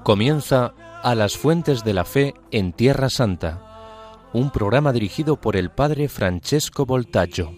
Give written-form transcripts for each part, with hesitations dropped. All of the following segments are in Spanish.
Comienza A las Fuentes de la Fe en Tierra Santa, un programa dirigido por el padre Francesco Voltaggio.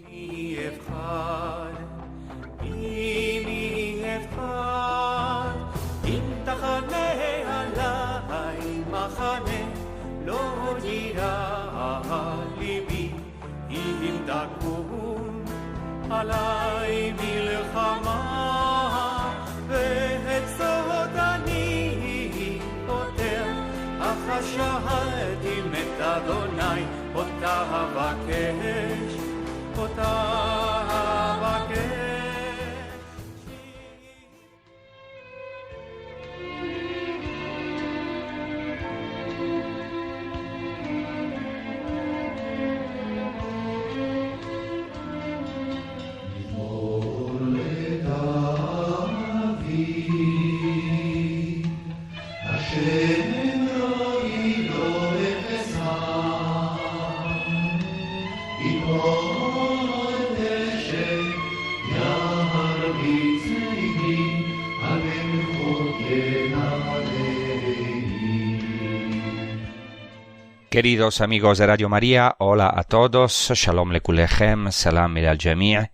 Queridos amigos de Radio María, hola a todos, Shalom Lekulechem, Salam al Jami'.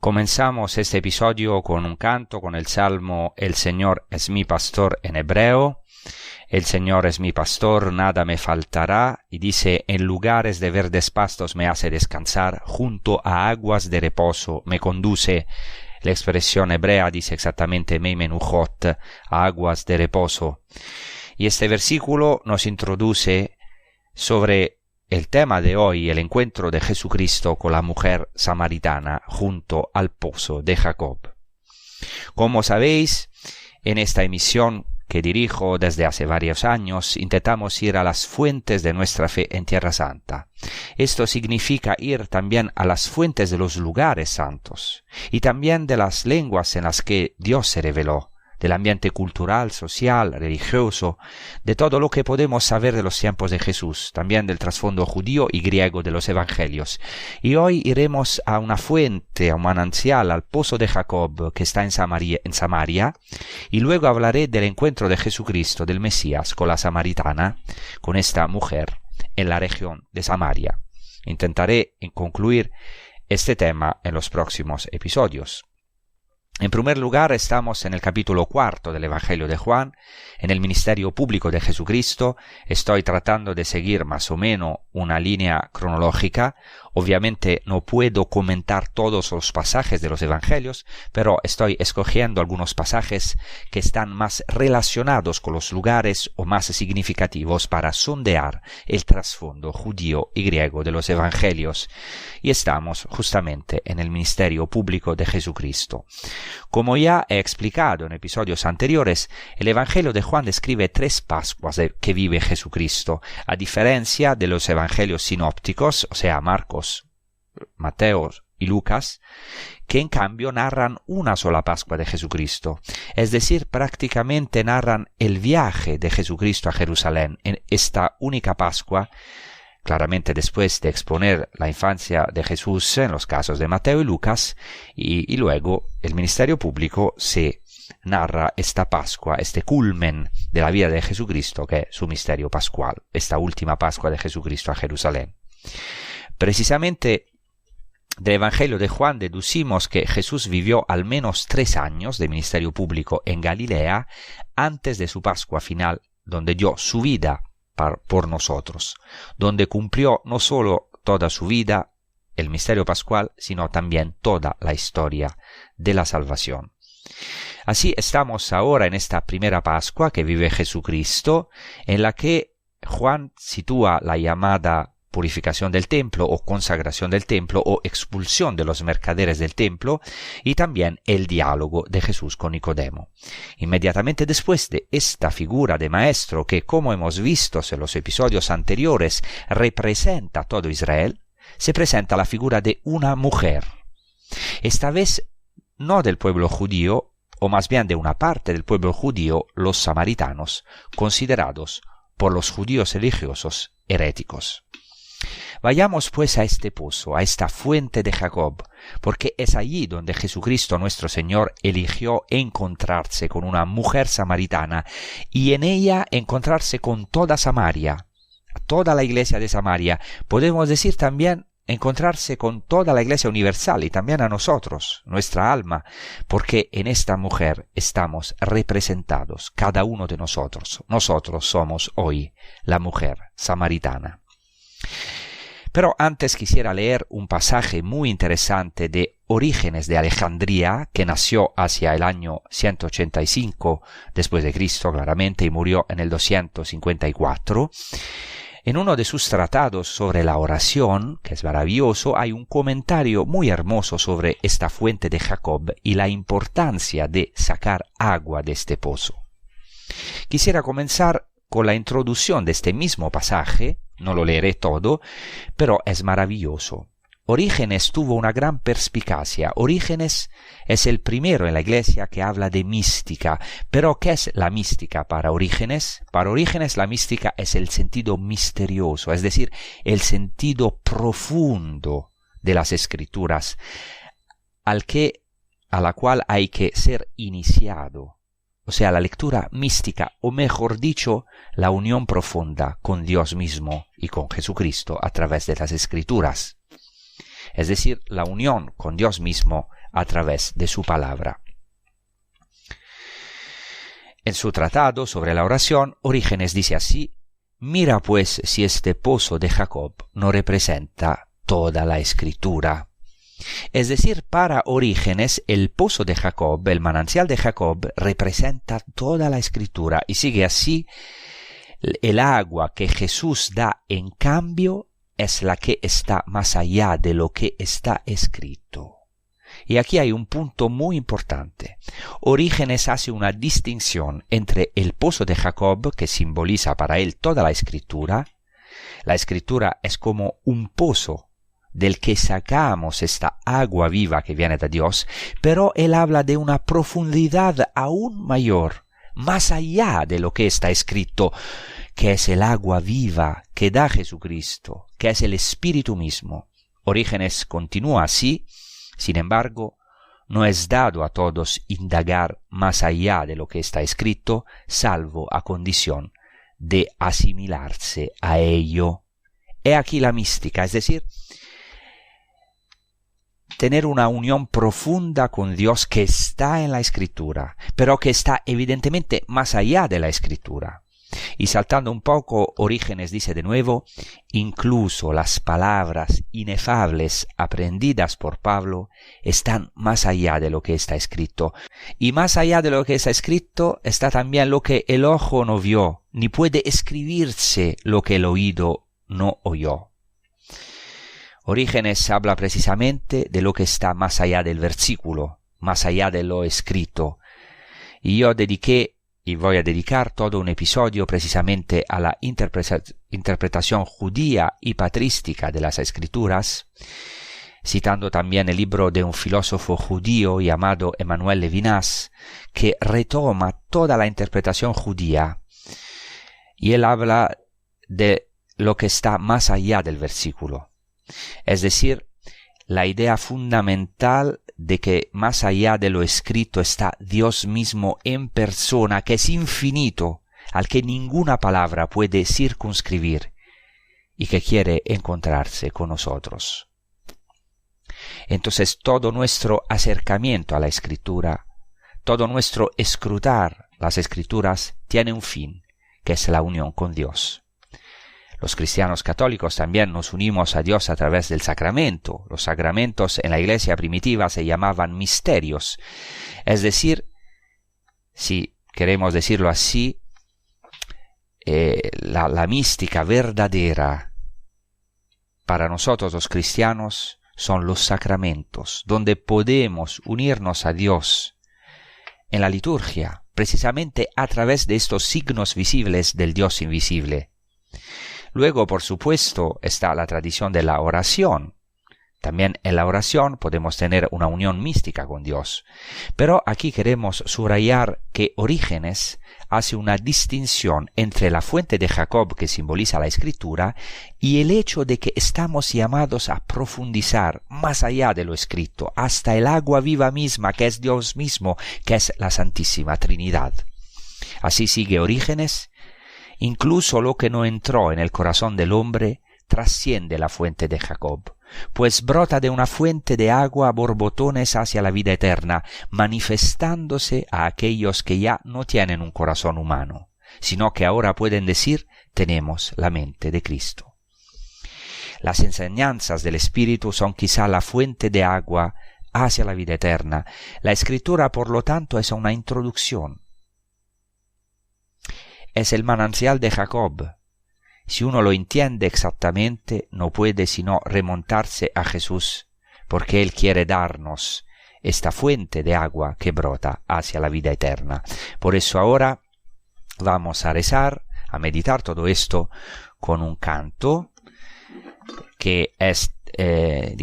Comenzamos este episodio con un canto, con el salmo El Señor es mi pastor en hebreo. El Señor es mi pastor, nada me faltará, y dice, en lugares de verdes pastos me hace descansar, junto a aguas de reposo me conduce. La expresión hebrea dice exactamente Mei Menuchot, a aguas de reposo. Y este versículo nos introduce sobre el tema de hoy, el encuentro de Jesucristo con la mujer samaritana junto al pozo de Jacob. Como sabéis, en esta emisión que dirijo desde hace varios años, intentamos ir a las fuentes de nuestra fe en Tierra Santa. Esto significa ir también a las fuentes de los lugares santos y también de las lenguas en las que Dios se reveló, del ambiente cultural, social, religioso, de todo lo que podemos saber de los tiempos de Jesús, también del trasfondo judío y griego de los evangelios. Y hoy iremos a una fuente, a un manantial, al pozo de Jacob, que está en Samaria, y luego hablaré del encuentro de Jesucristo, del Mesías, con la samaritana, con esta mujer, en la región de Samaria. Intentaré concluir este tema en los próximos episodios. En primer lugar, estamos en el capítulo 4 del Evangelio de Juan, en el ministerio público de Jesucristo. Estoy tratando de seguir más o menos una línea cronológica. Obviamente no puedo comentar todos los pasajes de los Evangelios, pero estoy escogiendo algunos pasajes que están más relacionados con los lugares o más significativos para sondear el trasfondo judío y griego de los Evangelios. Y estamos justamente en el ministerio público de Jesucristo. Como ya he explicado en episodios anteriores, el Evangelio de Juan describe 3 Pascuas que vive Jesucristo, a diferencia de los Evangelios sinópticos, o sea, Marcos, Mateo y Lucas, que en cambio narran una sola Pascua de Jesucristo, es decir, prácticamente narran el viaje de Jesucristo a Jerusalén en esta única Pascua. Claramente después de exponer la infancia de Jesús en los casos de Mateo y Lucas, y luego el ministerio público se narra esta Pascua, este culmen de la vida de Jesucristo, que es su misterio pascual, esta última Pascua de Jesucristo a Jerusalén. Precisamente del Evangelio de Juan deducimos que Jesús vivió al menos 3 años de ministerio público en Galilea antes de su Pascua final, donde dio su vida por nosotros, donde cumplió no solo toda su vida, el misterio pascual, sino también toda la historia de la salvación. Así estamos ahora en esta primera Pascua que vive Jesucristo, en la que Juan sitúa la llamada purificación del templo o consagración del templo o expulsión de los mercaderes del templo y también el diálogo de Jesús con Nicodemo. Inmediatamente después de esta figura de maestro que, como hemos visto en los episodios anteriores, representa a todo Israel, se presenta la figura de una mujer, esta vez no del pueblo judío, o más bien de una parte del pueblo judío, los samaritanos, considerados por los judíos religiosos heréticos. Vayamos pues a este pozo, a esta fuente de Jacob, porque es allí donde Jesucristo nuestro Señor eligió encontrarse con una mujer samaritana y en ella encontrarse con toda Samaria, toda la iglesia de Samaria. Podemos decir también encontrarse con toda la iglesia universal y también a nosotros, nuestra alma, porque en esta mujer estamos representados, cada uno de nosotros. Nosotros somos hoy la mujer samaritana. Pero antes quisiera leer un pasaje muy interesante de Orígenes de Alejandría, que nació hacia el año 185 después de Cristo, claramente, y murió en el 254. En uno de sus tratados sobre la oración, que es maravilloso, hay un comentario muy hermoso sobre esta fuente de Jacob y la importancia de sacar agua de este pozo. Quisiera comenzar con la introducción de este mismo pasaje. No lo leeré todo, pero es maravilloso. Orígenes tuvo una gran perspicacia. Orígenes es el primero en la Iglesia que habla de mística. Pero ¿qué es la mística para Orígenes? Para Orígenes la mística es el sentido misterioso, es decir, el sentido profundo de las Escrituras, a la cual hay que ser iniciado. O sea, la lectura mística, o mejor dicho, la unión profunda con Dios mismo y con Jesucristo a través de las Escrituras. Es decir, la unión con Dios mismo a través de su palabra. En su tratado sobre la oración, Orígenes dice así: «Mira pues si este pozo de Jacob no representa toda la Escritura». Es decir, para Orígenes, el pozo de Jacob, el manantial de Jacob, representa toda la Escritura. Y sigue así: el agua que Jesús da en cambio es la que está más allá de lo que está escrito. Y aquí hay un punto muy importante. Orígenes hace una distinción entre el pozo de Jacob, que simboliza para él toda la Escritura. La Escritura es como un pozo del que sacamos esta agua viva que viene de Dios, pero él habla de una profundidad aún mayor, más allá de lo que está escrito, que es el agua viva que da Jesucristo, que es el Espíritu mismo. Orígenes continúa así: sin embargo, no es dado a todos indagar más allá de lo que está escrito, salvo a condición de asimilarse a ello. He aquí la mística, es decir, tener una unión profunda con Dios que está en la Escritura, pero que está evidentemente más allá de la Escritura. Y saltando un poco, Orígenes dice de nuevo: incluso las palabras inefables aprendidas por Pablo están más allá de lo que está escrito. Y más allá de lo que está escrito está también lo que el ojo no vio, ni puede escribirse lo que el oído no oyó. Orígenes habla precisamente de lo que está más allá del versículo, más allá de lo escrito. Y yo dediqué, y voy a dedicar todo un episodio precisamente a la interpretación judía y patrística de las Escrituras, citando también el libro de un filósofo judío llamado Emmanuel Levinas, que retoma toda la interpretación judía, y él habla de lo que está más allá del versículo. Es decir, la idea fundamental de que más allá de lo escrito está Dios mismo en persona, que es infinito, al que ninguna palabra puede circunscribir y que quiere encontrarse con nosotros. Entonces todo nuestro acercamiento a la Escritura, todo nuestro escrutar las Escrituras tiene un fin, que es la unión con Dios. Los cristianos católicos también nos unimos a Dios a través del sacramento. Los sacramentos en la iglesia primitiva se llamaban misterios. Es decir, si queremos decirlo así, la mística verdadera para nosotros los cristianos son los sacramentos, donde podemos unirnos a Dios en la liturgia, precisamente a través de estos signos visibles del Dios invisible. Luego, por supuesto, está la tradición de la oración, También en la oración podemos tener una unión mística con Dios. Pero aquí queremos subrayar que Orígenes hace una distinción entre la fuente de Jacob que simboliza la Escritura y el hecho de que estamos llamados a profundizar más allá de lo escrito, hasta el agua viva misma que es Dios mismo, que es la Santísima Trinidad. Así sigue Orígenes, incluso lo que no entró en el corazón del hombre trasciende la fuente de Jacob, pues brota de una fuente de agua a borbotones hacia la vida eterna, manifestándose a aquellos que ya no tienen un corazón humano, sino que ahora pueden decir, tenemos la mente de Cristo. Las enseñanzas del Espíritu son quizá la fuente de agua hacia la vida eterna. La Escritura, por lo tanto, es una introducción. Es el manantial de Jacob. Si uno lo entiende exactamente, no puede sino remontarse a Jesús, porque Él quiere darnos esta fuente de agua que brota hacia la vida eterna. Por eso ahora vamos a rezar, a meditar todo esto con un canto que es, es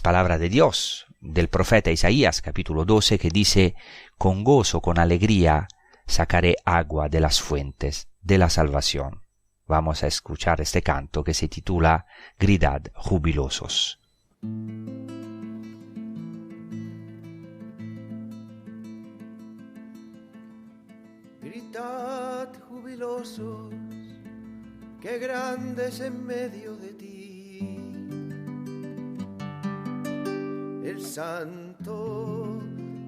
palabra de Dios, del profeta Isaías, capítulo 12, que dice, con gozo, con alegría, sacaré agua de las fuentes de la salvación. Vamos a escuchar este canto que se titula Gridad jubilosos. Gritad jubilosos, qué grande es en medio de ti el Santo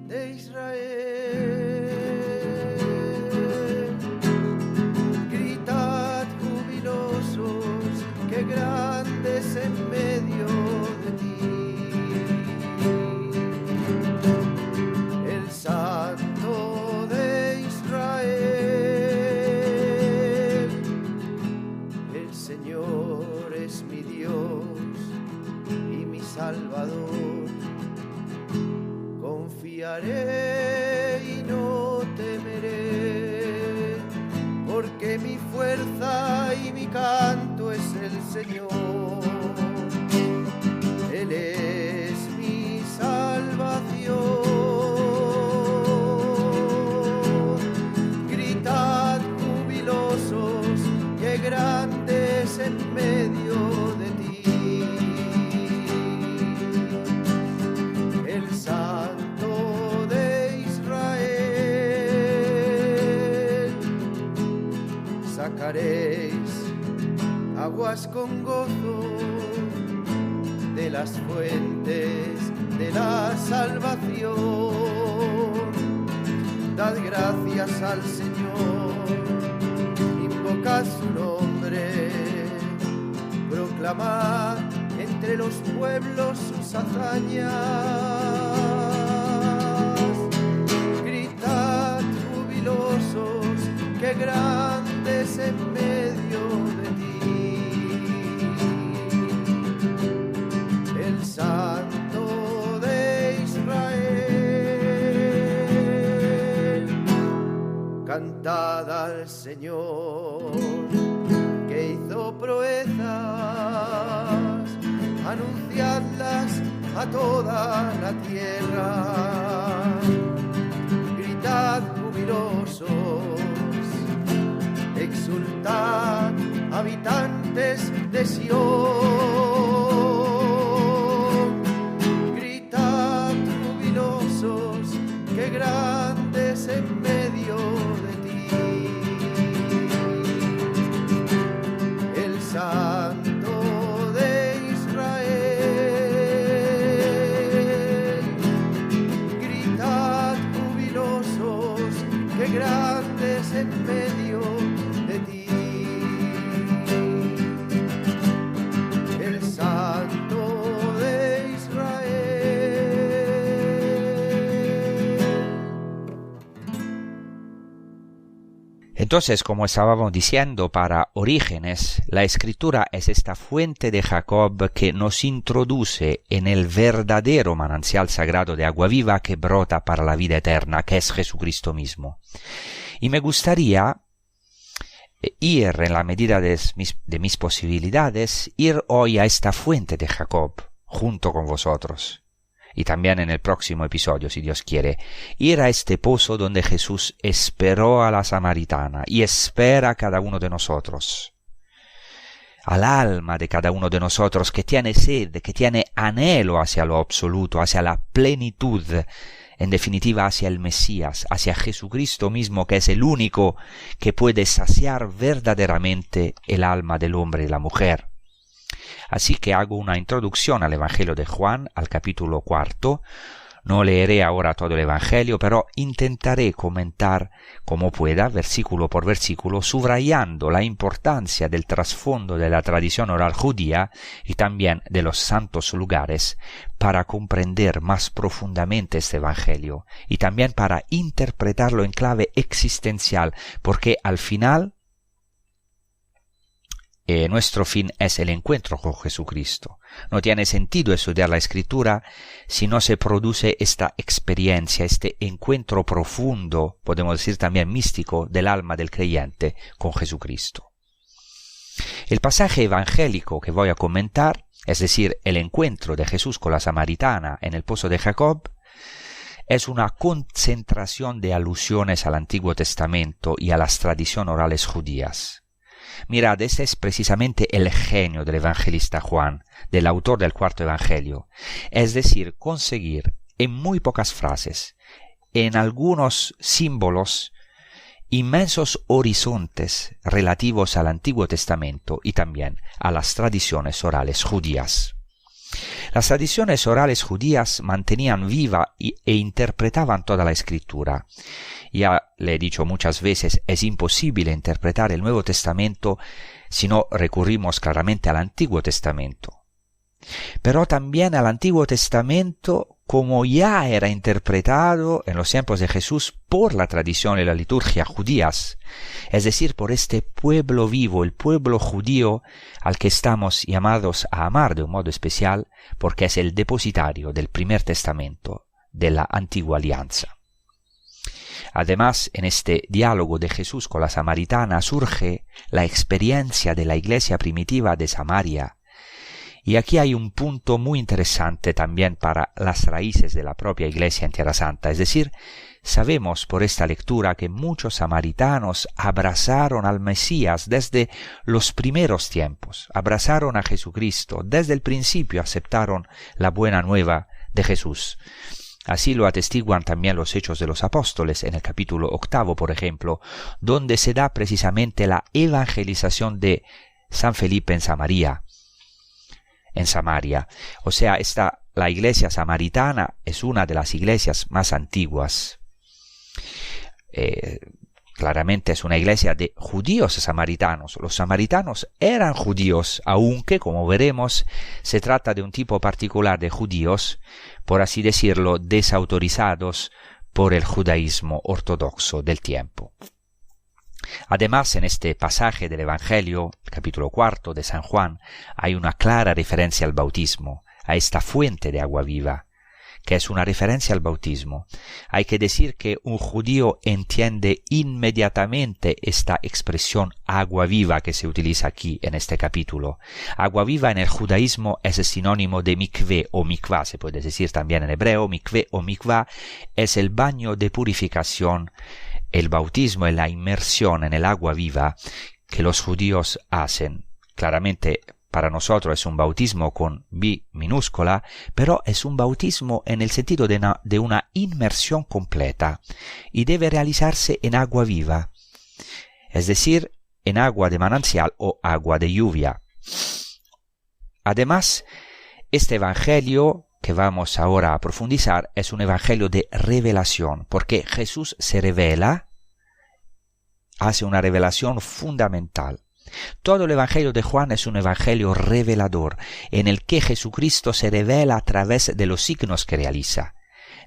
de Israel. Qué grande es en medio de ti el Santo de Israel. El Señor es mi Dios y mi Salvador. Confiaré y no temeré, porque mi fuerza y mi canto es el Señor. Él es mi salvación. Gritad jubilosos, qué grande es en medio de ti el Santo de Israel. Sacaréis aguas con gozo de las fuentes de la salvación. Dad gracias al Señor, invocad su nombre, proclamad entre los pueblos sus hazañas. Gritad jubilosos, qué grandes en medio de ti el Santo de Israel. Cantad al Señor que hizo proezas, anunciadlas a toda la tierra. Gritad jubilosos, exultad, habitantes de Sión. Gritad jubilosos, qué grandes en medio de ti el Santo de Israel. Gritad jubilosos, qué grandes en medio de ti el Santo de Israel. Entonces, como estábamos diciendo, para Orígenes, la Escritura es esta fuente de Jacob que nos introduce en el verdadero manantial sagrado de agua viva que brota para la vida eterna, que es Jesucristo mismo. Y me gustaría ir en la medida de mis posibilidades, ir hoy a esta fuente de Jacob, junto con vosotros. Y también en el próximo episodio, si Dios quiere, ir a este pozo donde Jesús esperó a la samaritana y espera a cada uno de nosotros. Al alma de cada uno de nosotros que tiene sed, que tiene anhelo hacia lo absoluto, hacia la plenitud, en definitiva hacia el Mesías, hacia Jesucristo mismo, que es el único que puede saciar verdaderamente el alma del hombre y la mujer. Así que hago una introducción al Evangelio de Juan, al capítulo 4. No leeré ahora todo el Evangelio, pero intentaré comentar como pueda, versículo por versículo, subrayando la importancia del trasfondo de la tradición oral judía y también de los santos lugares para comprender más profundamente este Evangelio y también para interpretarlo en clave existencial, porque al final nuestro fin es el encuentro con Jesucristo. No tiene sentido estudiar la Escritura si no se produce esta experiencia, este encuentro profundo, podemos decir también místico, del alma del creyente con Jesucristo. El pasaje evangélico que voy a comentar, es decir, el encuentro de Jesús con la samaritana en el pozo de Jacob, es una concentración de alusiones al Antiguo Testamento y a las tradiciones orales judías. Mirad, este es precisamente el genio del evangelista Juan, del autor del cuarto evangelio, es decir, conseguir en muy pocas frases, en algunos símbolos, inmensos horizontes relativos al Antiguo Testamento y también a las tradiciones orales judías. Las tradiciones orales judías mantenían viva e interpretaban toda la Escritura. Ya le he dicho muchas veces, es imposible interpretar el Nuevo Testamento si no recurrimos claramente al Antiguo Testamento. Pero también al Antiguo Testamento como ya era interpretado en los tiempos de Jesús por la tradición y la liturgia judías, es decir, por este pueblo vivo, el pueblo judío al que estamos llamados a amar de un modo especial, porque es el depositario del primer testamento, de la antigua alianza. Además, en este diálogo de Jesús con la samaritana surge la experiencia de la iglesia primitiva de Samaria. Y aquí hay un punto muy interesante también para las raíces de la propia iglesia en Tierra Santa. Es decir, sabemos por esta lectura que muchos samaritanos abrazaron al Mesías desde los primeros tiempos, abrazaron a Jesucristo, desde el principio aceptaron la buena nueva de Jesús. Así lo atestiguan también los Hechos de los Apóstoles en el capítulo 8, por ejemplo, donde se da precisamente la evangelización de San Felipe en Samaria. O sea, la iglesia samaritana es una de las iglesias más antiguas. Claramente es una iglesia de judíos samaritanos. Los samaritanos eran judíos, aunque, como veremos, se trata de un tipo particular de judíos, por así decirlo, desautorizados por el judaísmo ortodoxo del tiempo. Además, en este pasaje del Evangelio, capítulo 4 de San Juan, hay una clara referencia al bautismo, a esta fuente de agua viva, que es una referencia al bautismo. Hay que decir que un judío entiende inmediatamente esta expresión agua viva que se utiliza aquí en este capítulo. Agua viva en el judaísmo es sinónimo de mikvé o mikvá, se puede decir también en hebreo. Mikvé o mikvá es el baño de purificación. El bautismo es la inmersión en el agua viva que los judíos hacen. Claramente para nosotros es un bautismo con B minúscula, pero es un bautismo en el sentido de una inmersión completa y debe realizarse en agua viva, es decir, en agua de manantial o agua de lluvia. Además, este evangelio que vamos ahora a profundizar es un evangelio de revelación, porque Jesús se revela, hace una revelación fundamental. Todo el evangelio de Juan es un evangelio revelador, en el que Jesucristo se revela a través de los signos que realiza.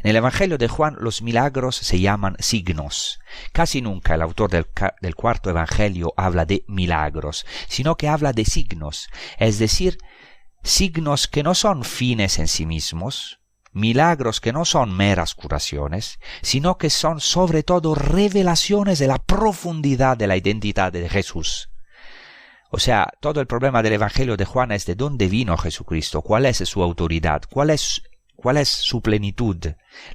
En el evangelio de Juan los milagros se llaman signos. Casi nunca el autor del cuarto evangelio habla de milagros, sino que habla de signos, es decir, signos que no son fines en sí mismos, milagros que no son meras curaciones, sino que son sobre todo revelaciones de la profundidad de la identidad de Jesús. O sea, todo el problema del Evangelio de Juan es de dónde vino Jesucristo, cuál es su autoridad, cuál es su plenitud,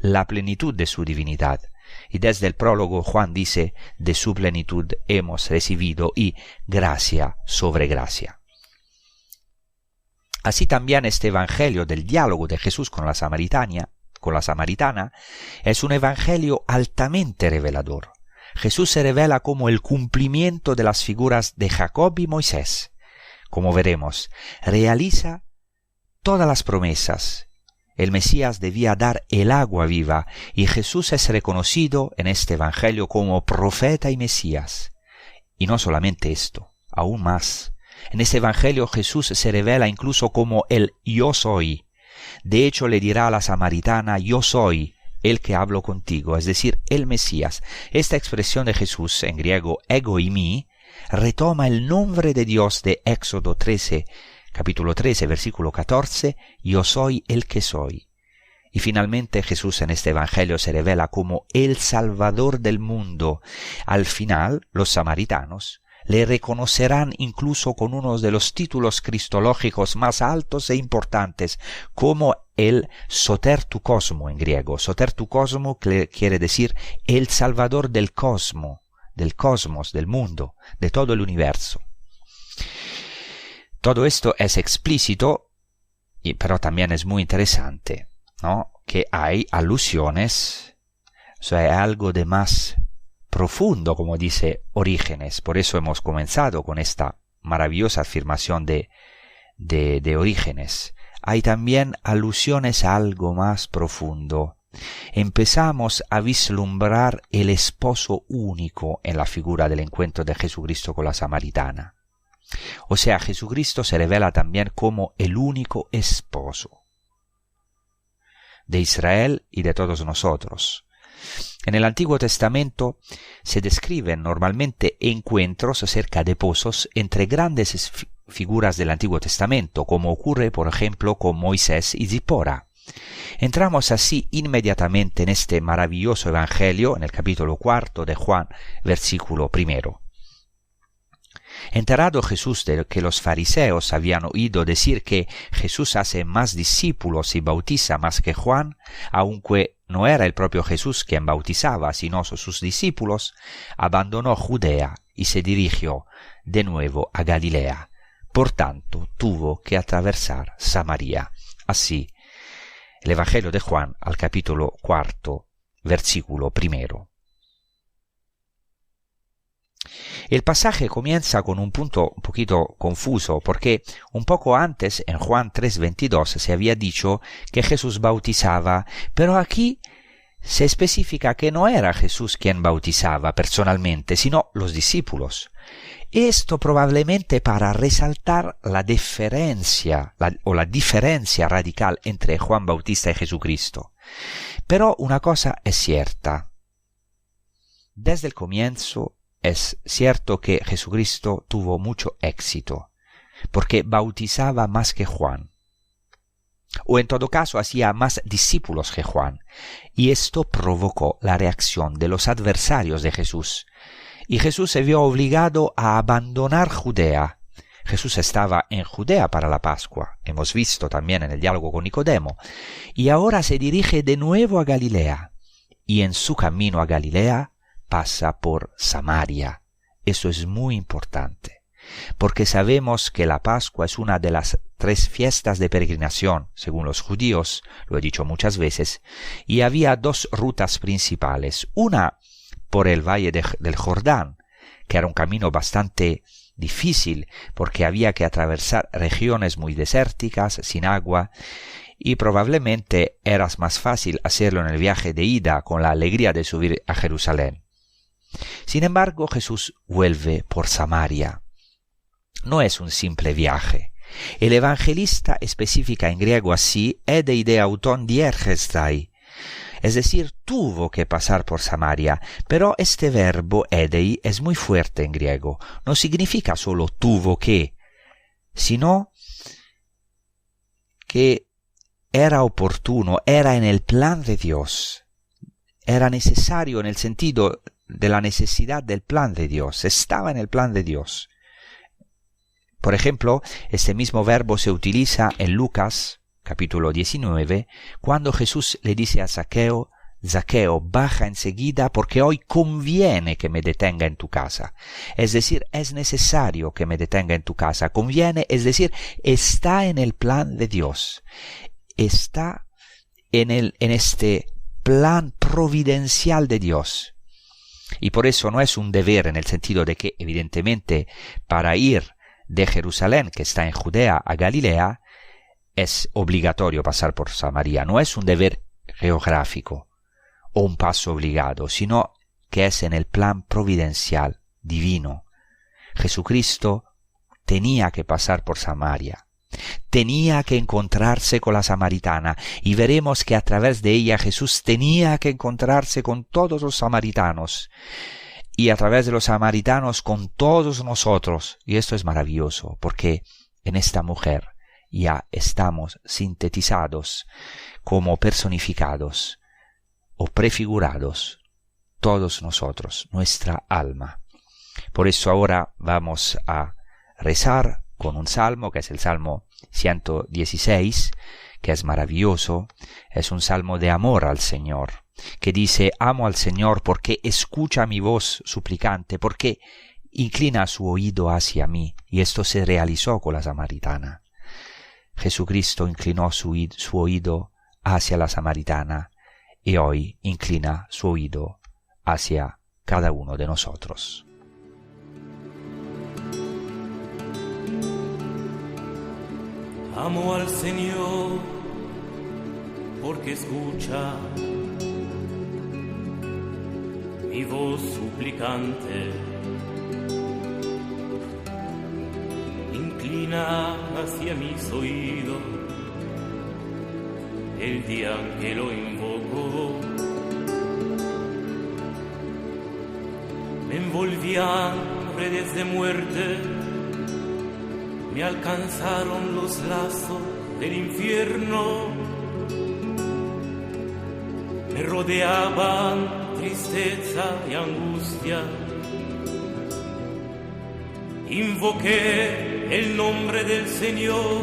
la plenitud de su divinidad. Y desde el prólogo Juan dice, de su plenitud hemos recibido y gracia sobre gracia. Así también este evangelio del diálogo de Jesús con la samaritana, es un evangelio altamente revelador. Jesús se revela como el cumplimiento de las figuras de Jacob y Moisés. Como veremos, realiza todas las promesas. El Mesías debía dar el agua viva y Jesús es reconocido en este evangelio como profeta y Mesías. Y no solamente esto, aún más. En este evangelio Jesús se revela incluso como el yo soy. De hecho le dirá a la samaritana, yo soy el que hablo contigo, es decir, el Mesías. Esta expresión de Jesús, en griego ego eimi, retoma el nombre de Dios de Éxodo 13, capítulo 13, versículo 14, yo soy el que soy. Y finalmente Jesús en este evangelio se revela como el Salvador del mundo. Al final, los samaritanos le reconocerán incluso con uno de los títulos cristológicos más altos e importantes, como el Soter tu cosmo en griego. Soter tu cosmo quiere decir el Salvador del cosmos, del mundo, de todo el universo. Todo esto es explícito, pero también es muy interesante, ¿no? Que hay alusiones, o sea, hay algo de más profundo, como dice Orígenes. Por eso hemos comenzado con esta maravillosa afirmación de Orígenes. Hay también alusiones a algo más profundo. Empezamos a vislumbrar el esposo único en la figura del encuentro de Jesucristo con la samaritana. O sea, Jesucristo se revela también como el único esposo de Israel y de todos nosotros. En el Antiguo Testamento se describen normalmente encuentros cerca de pozos entre grandes figuras del Antiguo Testamento, como ocurre, por ejemplo, con Moisés y Zipora. Entramos así inmediatamente en este maravilloso evangelio, en el capítulo 4 de Juan, versículo 1. Enterado Jesús de que los fariseos habían oído decir que Jesús hace más discípulos y bautiza más que Juan, aunque no era el propio Jesús quien bautizaba, sino sus discípulos, abandonó Judea y se dirigió de nuevo a Galilea. Por tanto, tuvo que atravesar Samaria. Así, el Evangelio de Juan al capítulo 4, versículo 1. El pasaje comienza con un punto un poquito confuso, porque un poco antes, en Juan 3:22, se había dicho que Jesús bautizaba, pero aquí se especifica que no era Jesús quien bautizaba personalmente, sino los discípulos. Esto probablemente para resaltar la diferencia radical entre Juan Bautista y Jesucristo. Pero una cosa es cierta. Desde el comienzo es cierto que Jesucristo tuvo mucho éxito, porque bautizaba más que Juan. O en todo caso hacía más discípulos que Juan, y esto provocó la reacción de los adversarios de Jesús. Y Jesús se vio obligado a abandonar Judea. Jesús estaba en Judea para la Pascua, hemos visto también en el diálogo con Nicodemo, y ahora se dirige de nuevo a Galilea, y en su camino a Galilea pasa por Samaria. Eso es muy importante, porque sabemos que la Pascua es una de las 3 fiestas de peregrinación, según los judíos, lo he dicho muchas veces, y había 2 rutas principales. Una por el valle del Jordán, que era un camino bastante difícil, porque había que atravesar regiones muy desérticas, sin agua, y probablemente era más fácil hacerlo en el viaje de ida, con la alegría de subir a Jerusalén. Sin embargo, Jesús vuelve por Samaria. No es un simple viaje. El evangelista especifica en griego así, «Edei auton diergestai», es decir, tuvo que pasar por Samaria, pero este verbo «edei» es muy fuerte en griego. No significa solo tuvo que, sino que era oportuno, era en el plan de Dios, era necesario en el sentido de la necesidad del plan de Dios, estaba en el plan de Dios. Por ejemplo, este mismo verbo se utiliza en Lucas, capítulo 19, cuando Jesús le dice a Zaqueo: Zaqueo, baja enseguida porque hoy conviene que me detenga en tu casa. Es decir, es necesario que me detenga en tu casa. Conviene, es decir, está en el plan de Dios. Está en este plan providencial de Dios. Y por eso no es un deber en el sentido de que, evidentemente, para ir de Jerusalén, que está en Judea, a Galilea, es obligatorio pasar por Samaria. No es un deber geográfico o un paso obligado, sino que es en el plan providencial, divino. Jesucristo tenía que pasar por Samaria, tenía que encontrarse con la samaritana, y veremos que a través de ella Jesús tenía que encontrarse con todos los samaritanos, y a través de los samaritanos con todos nosotros. Y esto es maravilloso, porque en esta mujer ya estamos sintetizados como personificados o prefigurados todos nosotros, nuestra alma. Por eso ahora vamos a rezar con un salmo, que es el Salmo 116, que es maravilloso. Es un salmo de amor al Señor, que dice: amo al Señor porque escucha mi voz suplicante, porque inclina su oído hacia mí. Y esto se realizó con la samaritana. Jesucristo inclinó su oído hacia la samaritana, y hoy inclina su oído hacia cada uno de nosotros. Amo al Señor porque escucha mi voz suplicante, inclina hacia mis oídos el día que lo invoco. Me envolvían redes de muerte, me alcanzaron los lazos del infierno, me rodeaban tristeza y angustia. Invoqué el nombre del Señor.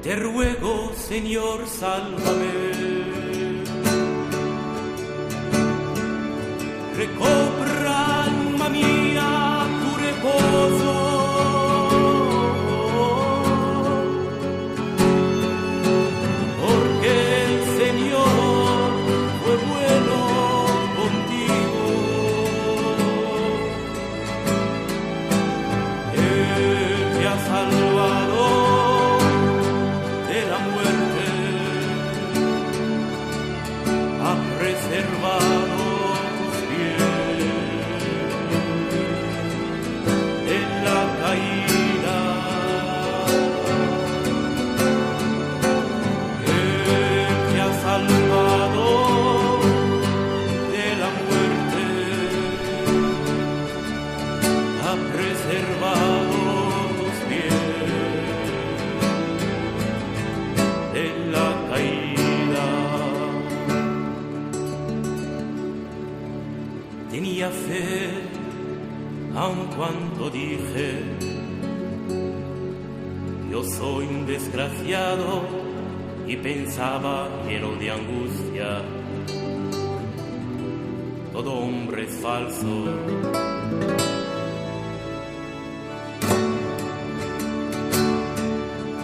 Te ruego, Señor, sálvame. Recobra, alma mía, tu reposo. Porque el Señor fue bueno contigo. Él te ha salvado de la muerte, ha preservado tus pies en la caída. Él te ha salvado de la muerte, ha preservado tus pies en la caída. Tenía fe aun cuando dije: yo soy un desgraciado, y pensaba lleno de angustia, todo hombre es falso.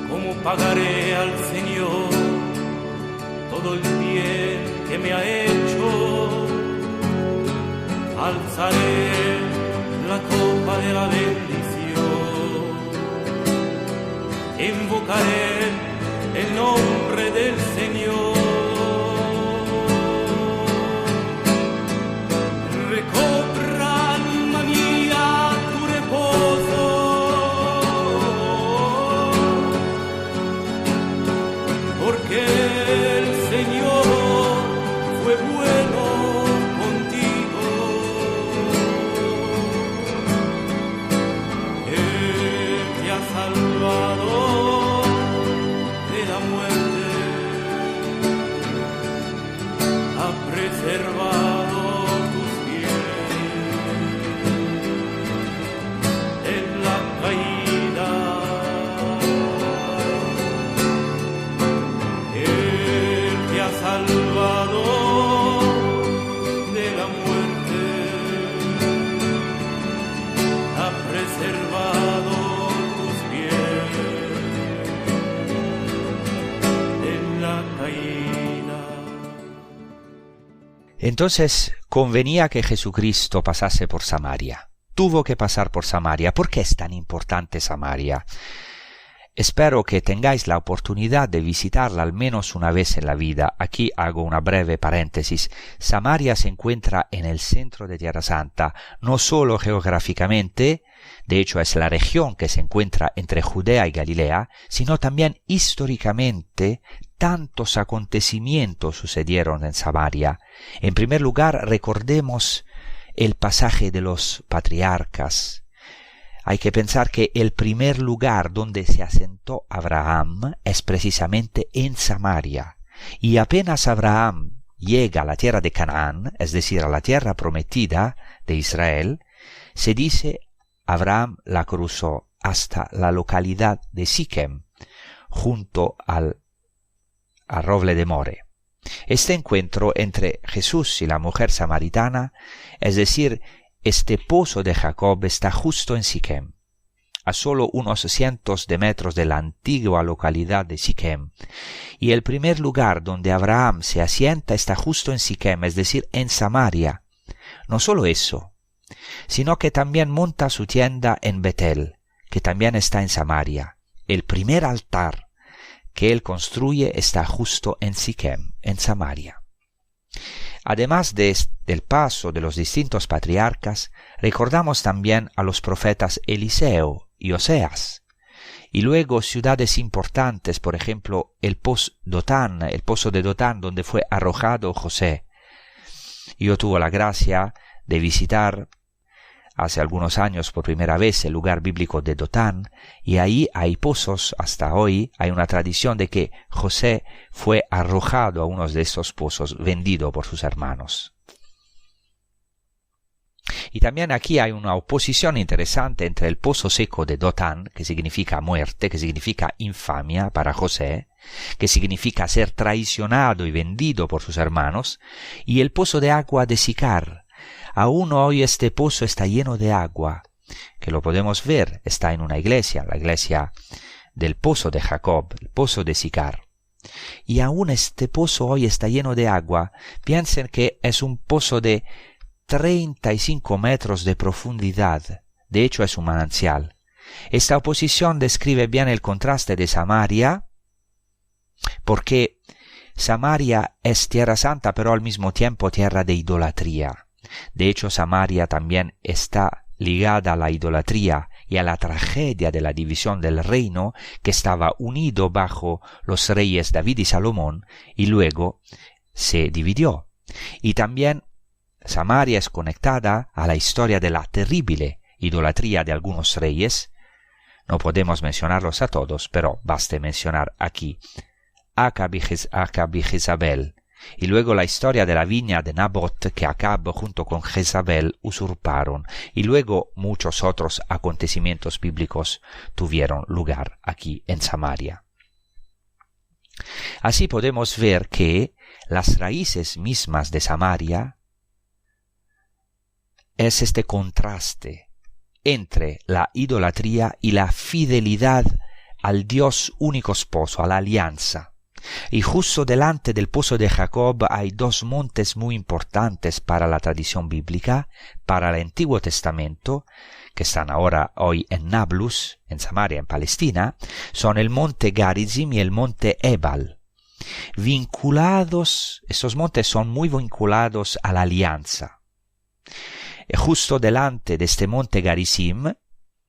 ¿Cómo pagaré al Señor todo el bien que me ha hecho? Alzaré la copa de la bendición, invocaré el nombre del Señor. Recobra, alma mía, tu reposo. Porque el Señor fue bueno contigo. Entonces convenía que Jesucristo pasase por Samaria. Tuvo que pasar por Samaria. ¿Por qué es tan importante Samaria? Espero que tengáis la oportunidad de visitarla al menos una vez en la vida. Aquí hago una breve paréntesis. Samaria se encuentra en el centro de Tierra Santa, no solo geográficamente, de hecho es la región que se encuentra entre Judea y Galilea, sino también históricamente. Tantos acontecimientos sucedieron en Samaria. En primer lugar, recordemos el pasaje de los patriarcas. Hay que pensar que el primer lugar donde se asentó Abraham es precisamente en Samaria. Y apenas Abraham llega a la tierra de Canaán, es decir, a la tierra prometida de Israel, se dice Abraham la cruzó hasta la localidad de Siquem, junto al roble de More. Este encuentro entre Jesús y la mujer samaritana, es decir, este pozo de Jacob, está justo en Siquem, a solo unos cientos de metros de la antigua localidad de Siquem. Y el primer lugar donde Abraham se asienta está justo en Siquem, es decir, en Samaria. No solo eso, sino que también monta su tienda en Betel, que también está en Samaria. El primer altar que él construye está justo en Siquem, en Samaria. Además del paso de los distintos patriarcas, recordamos también a los profetas Eliseo y Oseas, y luego ciudades importantes, por ejemplo, el pozo de Dotán, donde fue arrojado José. Yo tuve la gracia de visitar hace algunos años por primera vez el lugar bíblico de Dotán, y ahí hay pozos. Hasta hoy hay una tradición de que José fue arrojado a uno de estos pozos, vendido por sus hermanos. Y también aquí hay una oposición interesante entre el pozo seco de Dotán, que significa muerte, que significa infamia para José, que significa ser traicionado y vendido por sus hermanos, y el pozo de agua de Sicar. Aún hoy este pozo está lleno de agua, que lo podemos ver, está en una iglesia, la iglesia del pozo de Jacob, el pozo de Sicar. Y aún este pozo hoy está lleno de agua. Piensen que es un pozo de 35 metros de profundidad. De hecho es un manantial. Esta oposición describe bien el contraste de Samaria, porque Samaria es tierra santa, pero al mismo tiempo tierra de idolatría. De hecho, Samaria también está ligada a la idolatría y a la tragedia de la división del reino, que estaba unido bajo los reyes David y Salomón, y luego se dividió. Y también Samaria es conectada a la historia de la terrible idolatría de algunos reyes. No podemos mencionarlos a todos, pero baste mencionar aquí Acab y Jezabel, y luego la historia de la viña de Nabot que Acab junto con Jezabel usurparon, y luego muchos otros acontecimientos bíblicos tuvieron lugar aquí en Samaria. Así podemos ver que las raíces mismas de Samaria es este contraste entre la idolatría y la fidelidad al Dios único esposo, a la alianza. Y justo delante del pozo de Jacob hay dos montes muy importantes para la tradición bíblica, para el Antiguo Testamento, que están hoy en Nablus, en Samaria, en Palestina. Son el monte Garizim y el monte Ebal. Estos montes son muy vinculados a la alianza. Justo delante de este monte Garizim,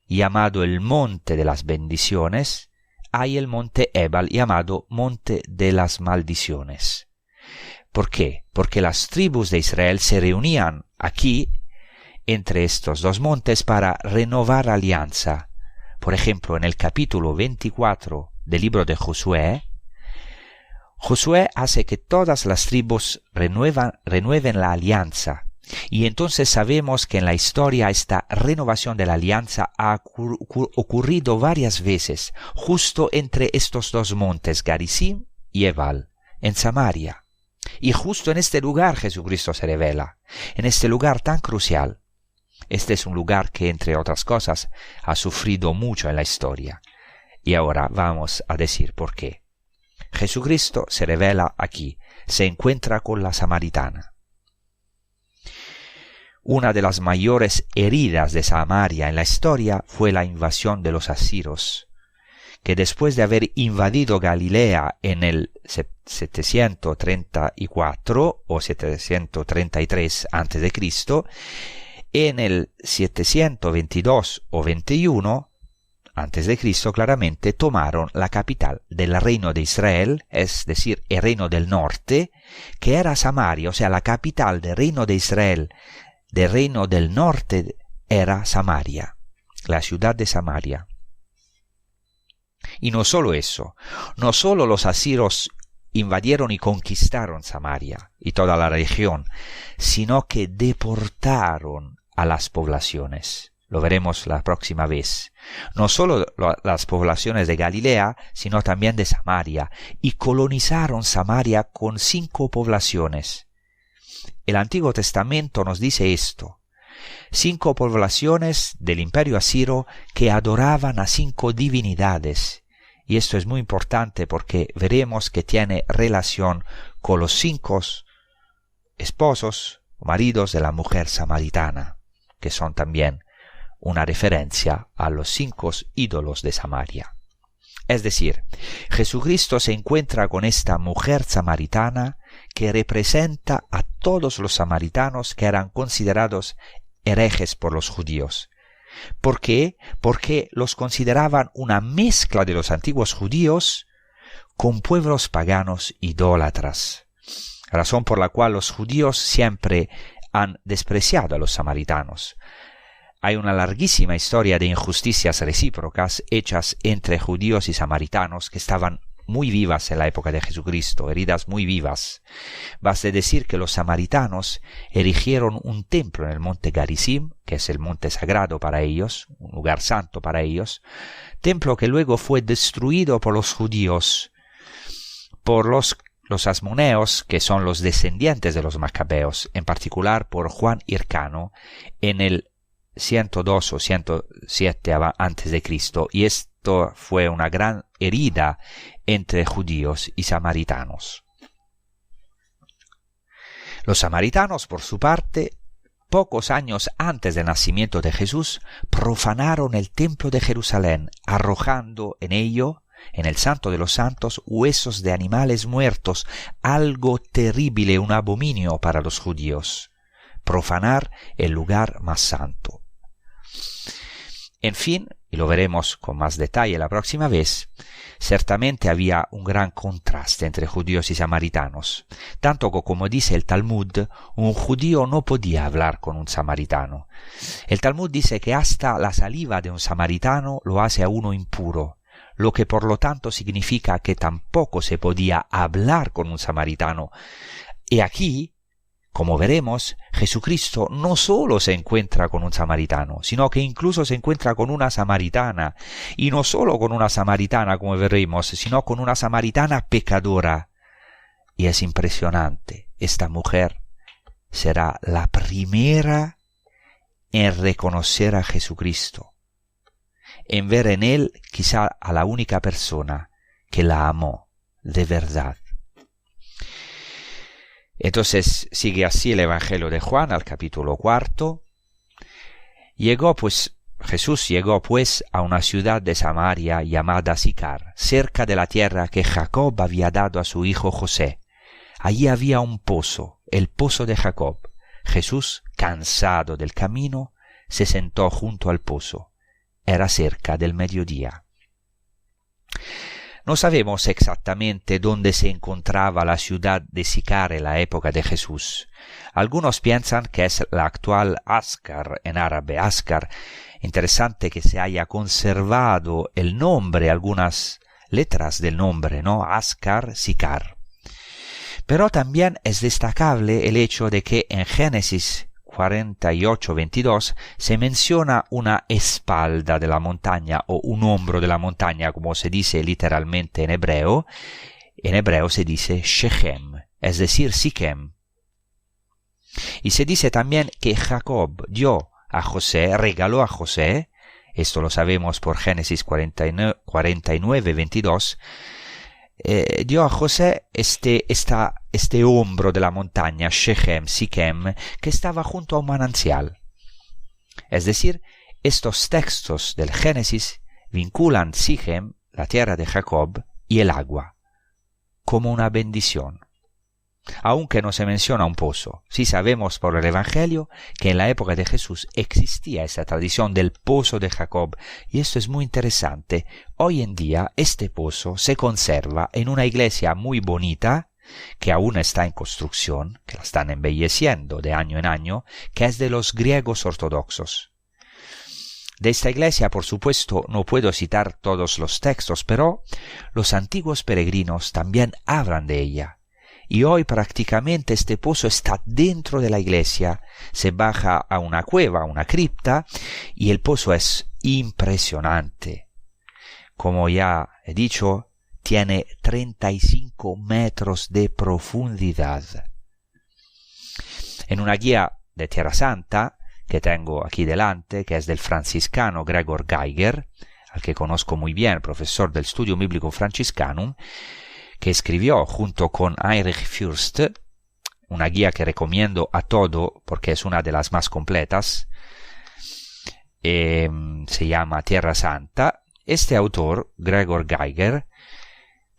llamado el monte de las bendiciones, hay el monte Ebal, llamado monte de las maldiciones. ¿Por qué? Porque las tribus de Israel se reunían aquí, entre estos dos montes, para renovar alianza. Por ejemplo, en el capítulo 24 del libro de Josué, Josué hace que todas las tribus renueven la alianza. Y entonces sabemos que en la historia esta renovación de la alianza ha ocurrido varias veces, justo entre estos dos montes, Garizim y Ebal, en Samaria. Y justo en este lugar Jesucristo se revela, en este lugar tan crucial. Este es un lugar que, entre otras cosas, ha sufrido mucho en la historia. Y ahora vamos a decir por qué. Jesucristo se revela aquí, se encuentra con la samaritana. Una de las mayores heridas de Samaria en la historia fue la invasión de los asirios, que después de haber invadido Galilea en el 734 o 733 a.C., en el 722 o 21 a.C., claramente tomaron la capital del reino de Israel, es decir, el reino del norte, que era Samaria, o sea, la capital del reino de Israel, del reino del norte, era Samaria, la ciudad de Samaria. Y no solo eso, no solo los asirios invadieron y conquistaron Samaria y toda la región, sino que deportaron a las poblaciones. Lo veremos la próxima vez. No solo las poblaciones de Galilea, sino también de Samaria, y colonizaron Samaria con 5 poblaciones. El Antiguo Testamento nos dice esto: 5 poblaciones del imperio asirio que adoraban a 5 divinidades. Y esto es muy importante porque veremos que tiene relación con los 5 esposos o maridos de la mujer samaritana, que son también una referencia a los 5 ídolos de Samaria. Es decir, Jesucristo se encuentra con esta mujer samaritana que representa a todos los samaritanos que eran considerados herejes por los judíos. ¿Por qué? Porque los consideraban una mezcla de los antiguos judíos con pueblos paganos idólatras, razón por la cual los judíos siempre han despreciado a los samaritanos. Hay una larguísima historia de injusticias recíprocas hechas entre judíos y samaritanos que estaban muy vivas en la época de Jesucristo, heridas muy vivas. Basta decir que los samaritanos erigieron un templo en el monte Garizim, que es el monte sagrado para ellos, un lugar santo para ellos, templo que luego fue destruido por los judíos, por los asmoneos, que son los descendientes de los macabeos, en particular por Juan Hircano, en el 102 o 107 a.C., y esto fue una gran herida entre judíos y samaritanos. Los samaritanos, por su parte, pocos años antes del nacimiento de Jesús, profanaron el templo de Jerusalén, arrojando en ello, en el Santo de los Santos, huesos de animales muertos, algo terrible, un abominio para los judíos. Profanar el lugar más santo. En fin, y lo veremos con más detalle la próxima vez, ciertamente había un gran contraste entre judíos y samaritanos, tanto que, como dice el Talmud, un judío no podía hablar con un samaritano. El Talmud dice que hasta la saliva de un samaritano lo hace a uno impuro, lo que por lo tanto significa que tampoco se podía hablar con un samaritano. Y aquí, como veremos, Jesucristo no solo se encuentra con un samaritano, sino que incluso se encuentra con una samaritana, y no solo con una samaritana, como veremos, sino con una samaritana pecadora. Y es impresionante, esta mujer será la primera en reconocer a Jesucristo, en ver en él quizá a la única persona que la amó de verdad. Entonces sigue así el Evangelio de Juan al capítulo 4. Jesús llegó pues a una ciudad de Samaria llamada Sicar, cerca de la tierra que Jacob había dado a su hijo José. Allí había un pozo, el pozo de Jacob. Jesús, cansado del camino, se sentó junto al pozo. Era cerca del mediodía. No sabemos exactamente dónde se encontraba la ciudad de Sicar en la época de Jesús. Algunos piensan que es la actual Ascar, en árabe Ascar. Interesante que se haya conservado el nombre, algunas letras del nombre, ¿no? Ascar, Sicar. Pero también es destacable el hecho de que en Génesis 48:22 se menciona una espalda de la montaña o un hombro de la montaña, como se dice literalmente en hebreo. En hebreo se dice Shechem, es decir, Siquem. Y se dice también que Jacob dio a José, regaló a José, esto lo sabemos por Génesis 49:22, dio a José este hombro de la montaña, Shechem, Siquem, que estaba junto a un manantial. Es decir, estos textos del Génesis vinculan Sichem, la tierra de Jacob, y el agua, como una bendición. Aunque no se menciona un pozo, sí sabemos por el Evangelio que en la época de Jesús existía esa tradición del pozo de Jacob, y esto es muy interesante. Hoy en día este pozo se conserva en una iglesia muy bonita, que aún está en construcción, que la están embelleciendo de año en año, que es de los griegos ortodoxos. De esta iglesia, por supuesto, no puedo citar todos los textos, pero los antiguos peregrinos también hablan de ella. Y hoy prácticamente este pozo está dentro de la iglesia, se baja a una cueva, a una cripta, y el pozo es impresionante. Como ya he dicho, tiene 35 metros de profundidad. En una guía de Tierra Santa, que tengo aquí delante, que es del franciscano Gregor Geiger, al que conozco muy bien, profesor del Studium Biblicum Franciscanum, que escribió junto con Heinrich Fürst, una guía que recomiendo a todo porque es una de las más completas, se llama Tierra Santa. Este autor, Gregor Geiger,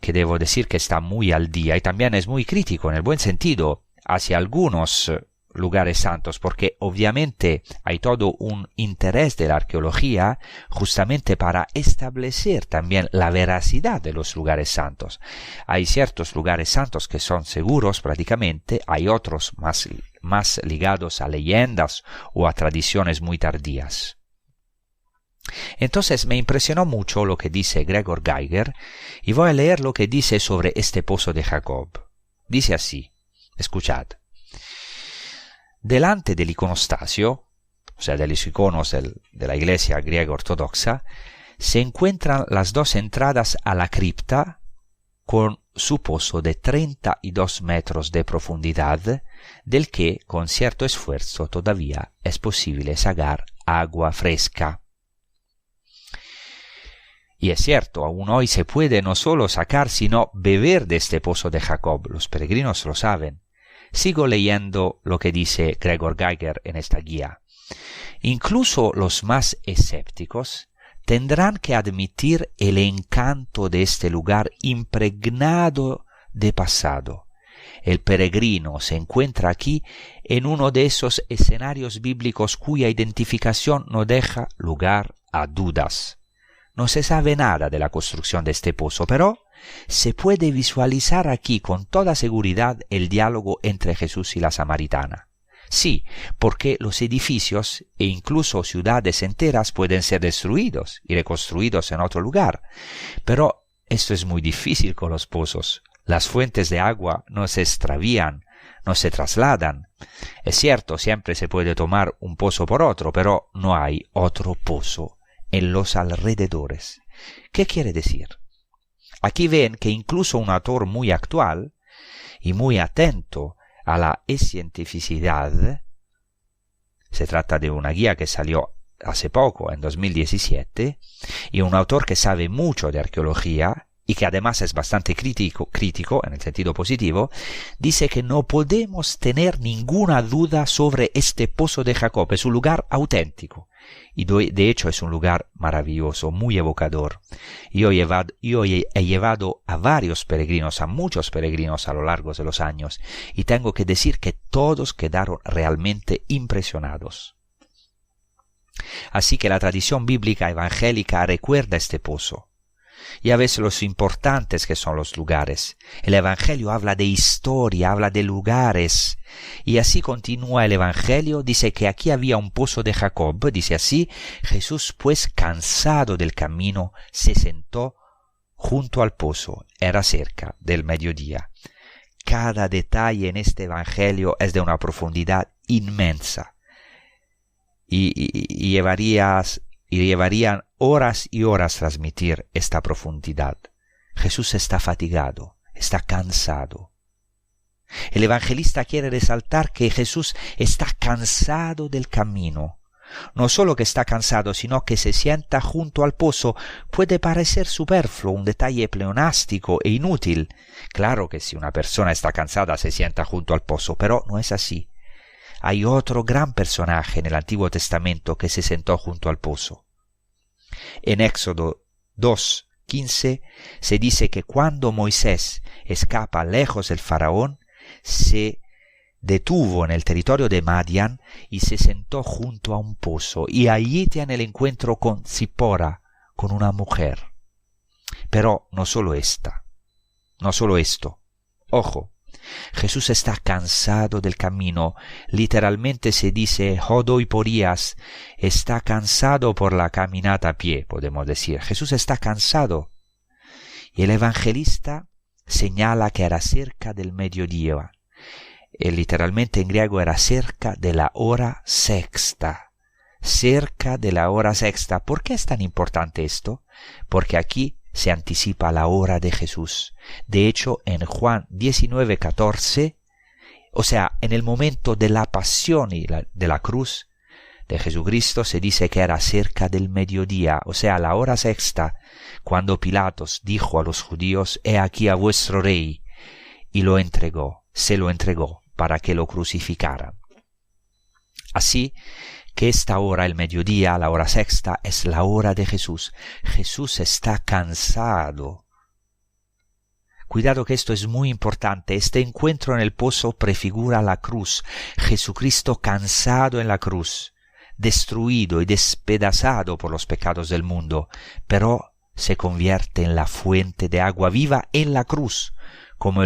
que debo decir que está muy al día y también es muy crítico en el buen sentido hacia algunos lugares santos, porque obviamente hay todo un interés de la arqueología justamente para establecer también la veracidad de los lugares santos. Hay ciertos lugares santos que son seguros prácticamente, hay otros más ligados a leyendas o a tradiciones muy tardías. Entonces me impresionó mucho lo que dice Gregor Geiger y voy a leer lo que dice sobre este pozo de Jacob. Dice así, escuchad. Delante del iconostasio, o sea, de los iconos de la iglesia griega ortodoxa, se encuentran las dos entradas a la cripta con su pozo de 32 metros de profundidad, del que, con cierto esfuerzo, todavía es posible sacar agua fresca. Y es cierto, aún hoy se puede no solo sacar, sino beber de este pozo de Jacob. Los peregrinos lo saben. Sigo leyendo lo que dice Gregor Geiger en esta guía. Incluso los más escépticos tendrán que admitir el encanto de este lugar impregnado de pasado. El peregrino se encuentra aquí en uno de esos escenarios bíblicos cuya identificación no deja lugar a dudas. No se sabe nada de la construcción de este pozo, pero se puede visualizar aquí con toda seguridad el diálogo entre Jesús y la samaritana. Sí, porque los edificios e incluso ciudades enteras pueden ser destruidos y reconstruidos en otro lugar, pero esto es muy difícil con los pozos. Las fuentes de agua no se extravían, no se trasladan. Es cierto, siempre se puede tomar un pozo por otro, pero no hay otro pozo en los alrededores. ¿Qué quiere decir? Aquí ven que incluso un autor muy actual y muy atento a la cientificidad, se trata de una guía que salió hace poco, en 2017, y un autor que sabe mucho de arqueología y que además es bastante crítico en el sentido positivo, dice que no podemos tener ninguna duda sobre este pozo de Jacob. Es un lugar auténtico y de hecho es un lugar maravilloso, muy evocador. Yo he llevado a varios peregrinos, a muchos peregrinos a lo largo de los años, y tengo que decir que todos quedaron realmente impresionados. Así que la tradición bíblica evangélica recuerda este pozo. Ya ves los importantes que son los lugares. El Evangelio habla de historia, habla de lugares. Y así continúa el Evangelio, dice que aquí había un pozo de Jacob. Dice así, Jesús pues cansado del camino se sentó junto al pozo. Era cerca del mediodía. Cada detalle en este Evangelio es de una profundidad inmensa. Y llevarían horas y horas transmitir esta profundidad. Jesús está fatigado, está cansado. El evangelista quiere resaltar que Jesús está cansado del camino, No solo que está cansado, sino que se sienta junto al pozo. Puede parecer superfluo, un detalle pleonástico e inútil. Claro que si una persona está cansada se sienta junto al pozo, pero no es así. Hay otro gran personaje en el Antiguo Testamento que se sentó junto al pozo. En Éxodo 2:15 se dice que cuando Moisés escapa lejos del faraón, se detuvo en el territorio de Madián y se sentó junto a un pozo, y allí tiene el encuentro con Zipora, con una mujer. Pero no solo esto. Ojo, Jesús está cansado del camino. Literalmente se dice hodoiporías, está cansado por la caminata a pie, podemos decir. Jesús está cansado. Y el evangelista señala que era cerca del mediodía. Literalmente en griego era cerca de la hora sexta. Cerca de la hora sexta. ¿Por qué es tan importante esto? Porque aquí se anticipa la hora de Jesús. De hecho, en Juan 19:14, o sea, en el momento de la pasión y de la cruz de Jesucristo, se dice que era cerca del mediodía, o sea, la hora sexta, cuando Pilatos dijo a los judíos: «He aquí a vuestro rey», y se lo entregó para que lo crucificaran. Así que esta hora, el mediodía, la hora sexta, es la hora de Jesús. Jesús está cansado. Cuidado que esto es muy importante. Este encuentro en el pozo prefigura la cruz. Jesucristo cansado en la cruz, destruido y despedazado por los pecados del mundo, pero se convierte en la fuente de agua viva en la cruz, como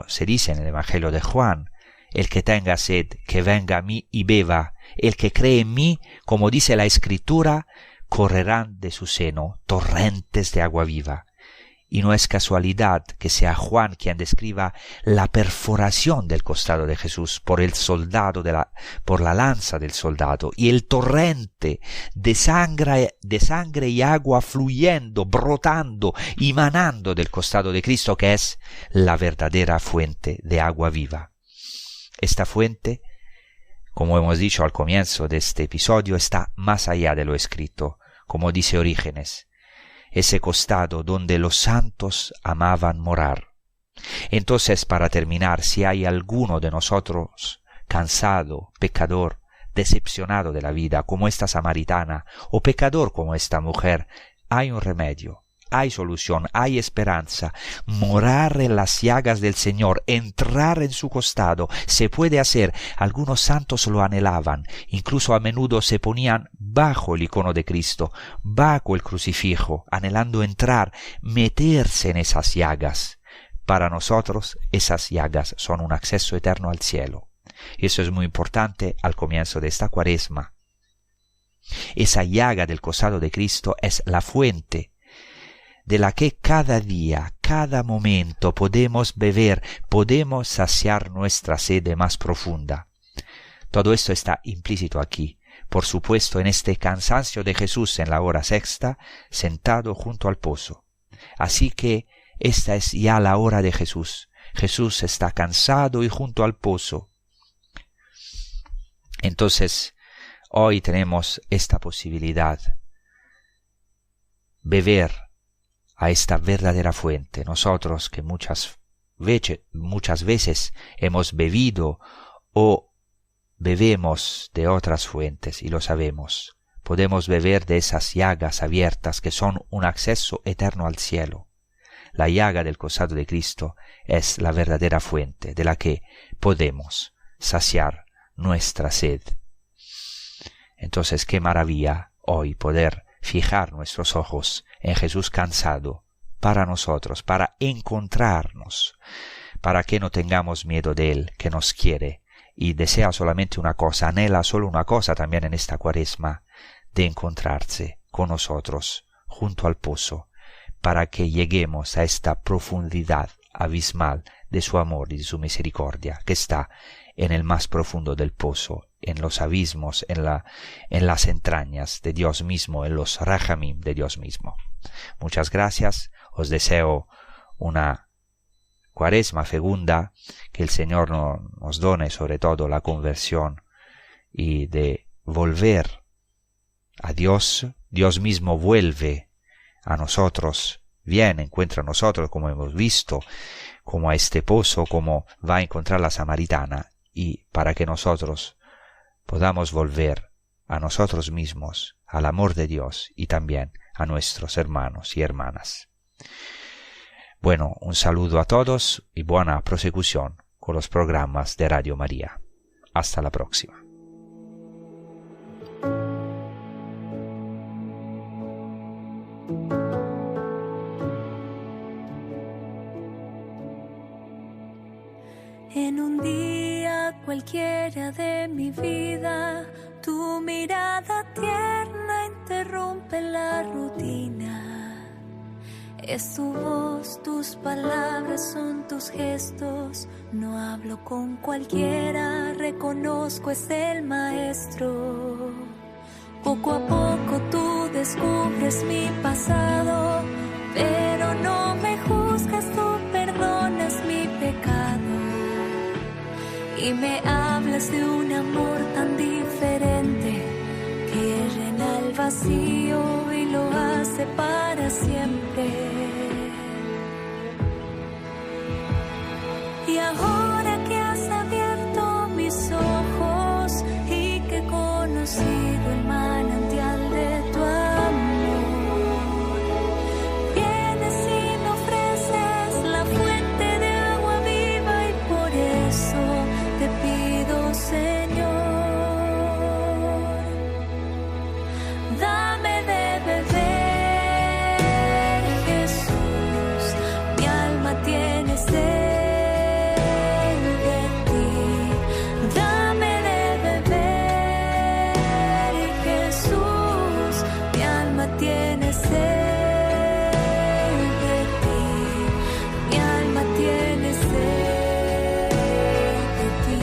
se dice en el Evangelio de Juan: «El que tenga sed, que venga a mí y beba. El que cree en mí, como dice la Escritura, correrán de su seno torrentes de agua viva». Y no es casualidad que sea Juan quien describa la perforación del costado de Jesús por la lanza del soldado, y el torrente de sangre y agua fluyendo, brotando y manando del costado de Cristo, que es la verdadera fuente de agua viva. Esta fuente, como hemos dicho al comienzo de este episodio, está más allá de lo escrito, como dice Orígenes, ese costado donde los santos amaban morar. Entonces, para terminar, si hay alguno de nosotros cansado, pecador, decepcionado de la vida, como esta samaritana, o pecador como esta mujer, hay un remedio. Hay solución, hay esperanza. Morar en las llagas del Señor, entrar en su costado, se puede hacer. Algunos santos lo anhelaban, incluso a menudo se ponían bajo el icono de Cristo, bajo el crucifijo, anhelando entrar, meterse en esas llagas. Para nosotros, esas llagas son un acceso eterno al cielo. Y eso es muy importante al comienzo de esta Cuaresma. Esa llaga del costado de Cristo es la fuente de la que cada día, cada momento podemos beber, podemos saciar nuestra sed más profunda. Todo esto está implícito aquí, por supuesto, en este cansancio de Jesús en la hora sexta, sentado junto al pozo. Así que esta es ya la hora de Jesús. Jesús está cansado y junto al pozo. Entonces, hoy tenemos esta posibilidad, beber a esta verdadera fuente. Nosotros que muchas veces hemos bebido o bebemos de otras fuentes, y lo sabemos, podemos beber de esas llagas abiertas que son un acceso eterno al cielo. La llaga del costado de Cristo es la verdadera fuente de la que podemos saciar nuestra sed. Entonces, qué maravilla hoy poder fijar nuestros ojos en Jesús cansado para nosotros, para encontrarnos, para que no tengamos miedo de Él, que nos quiere y desea solamente una cosa, anhela solo una cosa también en esta Cuaresma, de encontrarse con nosotros junto al pozo, para que lleguemos a esta profundidad abismal de su amor y de su misericordia, que está en el más profundo del pozo, en los abismos, en las entrañas de Dios mismo, en los rajamim de Dios mismo. Muchas gracias, os deseo una Cuaresma fecunda, que el Señor nos done sobre todo la conversión y de volver a Dios, Dios mismo vuelve a nosotros, viene, encuentra a nosotros, como hemos visto, como a este pozo, como va a encontrar la samaritana, y para que nosotros podamos volver a nosotros mismos, al amor de Dios y también a nuestros hermanos y hermanas. Bueno, un saludo a todos y buena prosecución con los programas de Radio María. Hasta la próxima. En un día cualquiera de mi vida, tu mirada tierna interrumpe la rutina. Es tu voz, tus palabras son tus gestos. No hablo con cualquiera, reconozco es el maestro. Poco a poco tú descubres mi pasado, pero no me juzgas, tú perdonas mi pecado. Y me hablas de un amor tan diferente que llena el vacío y lo hace para siempre. Y ahora que has abierto mis ojos y que he conocido el manantial de tu amor, vienes y me ofreces la fuente de agua viva, y por eso te pido, Señor, dame de beber, Jesús, mi alma tiene sed de ti. Dame de beber, Jesús, mi alma tiene sed de ti. Mi alma tiene sed de ti.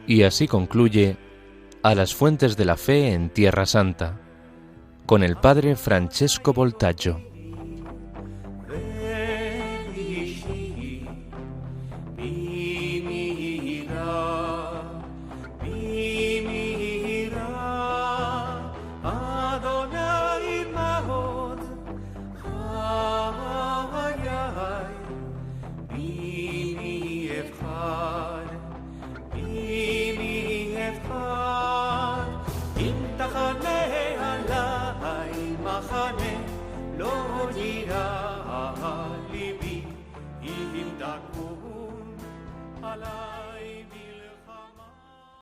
Y así concluye A las fuentes de la fe en Tierra Santa, con el padre Francesco Voltaggio. מחנה עליי מחנה לא יירא